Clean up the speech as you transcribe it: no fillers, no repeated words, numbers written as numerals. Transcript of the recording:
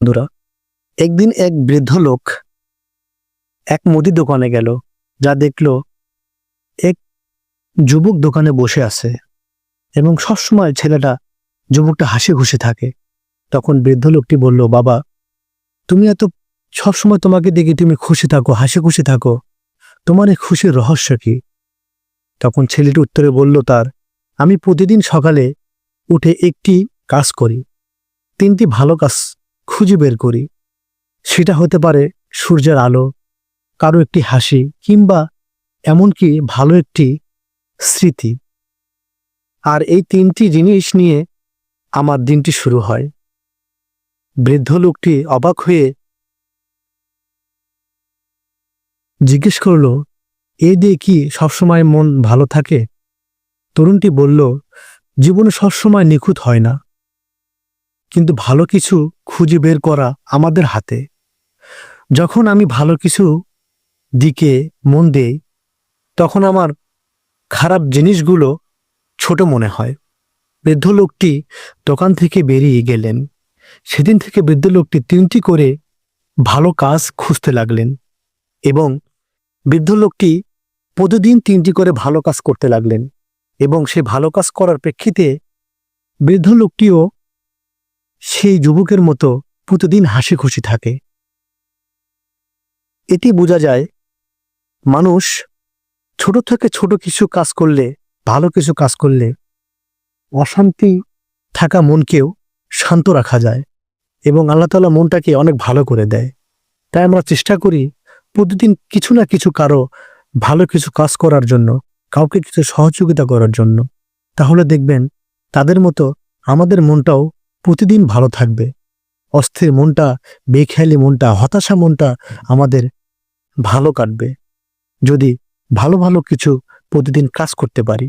বন্ধুরা, একদিন এক বৃদ্ধ লোক এক মুদির দোকানে গেল। যা দেখলো এক যুবক দোকানে বসে আছে এবং সবসময় যুবকটা হাসি খুশি থাকে। তখন বৃদ্ধ লোকটি বলল, বাবা, তুমি এত সবসময় তোমাকে দেখি তুমি খুশি থাকো, হাসি খুশি থাকো, তোমার এই খুশির রহস্য কি? তখন ছেলেটি উত্তরে বলল, আমি প্রতিদিন সকালে উঠে একটি কাজ করি, তিনটি ভালো কাজ খুঁজে বের করি। সেটা হতে পারে সূর্যের আলো, কারো একটি হাসি, কিংবা এমনকি ভালো একটি স্মৃতি। আর এই তিনটি জিনিস নিয়ে আমার দিনটি শুরু হয়। বৃদ্ধ লোকটি অবাক হয়ে জিজ্ঞেস করল, এই দিয়ে কি সবসময় মন ভালো থাকে? তরুণটি বলল, জীবনে সবসময় নিখুঁত হয় না, কিন্তু ভালো কিছু খুঁজে বের করা আমাদের হাতে। যখন আমি ভালো কিছু দিকে মন দেই, তখন আমার খারাপ জিনিসগুলো ছোট মনে হয়। বৃদ্ধ লোকটি দোকান থেকে বেরিয়ে গেলেন। সেদিন থেকে বৃদ্ধ লোকটি তিনটি করে ভালো কাজ খুঁজতে লাগলেন এবং বৃদ্ধ লোকটি প্রতিদিন তিনটি করে ভালো কাজ করতে লাগলেন এবং সে ভালো কাজ করার প্রেক্ষিতে বৃদ্ধ লোকটিও সেই যুবকের মতো প্রতিদিন হাসি খুশি থাকে। এটি বোঝা যায়, মানুষ ছোট থেকে ছোট কিছু কাজ করলে, ভালো কিছু কাজ করলে অশান্তি থাকা মনকেও শান্ত রাখা যায় এবং আল্লাহ তাআলা মনটাকে অনেক ভালো করে দেয়। তাই আমরা চেষ্টা করি প্রতিদিন কিছু না কিছু কারো ভালো কিছু কাজ করার জন্য, কাউকে কিছু সহযোগিতা করার জন্য। তাহলে দেখবেন তাদের মতো আমাদের মনটাও প্রতিদিন ভালো থাকবে। অস্থির মনটা, বেখেয়ালি মনটা, হতাশা মনটা আমাদের ভালো কাটবে যদি ভালো ভালো কিছু প্রতিদিন কাজ করতে পারি।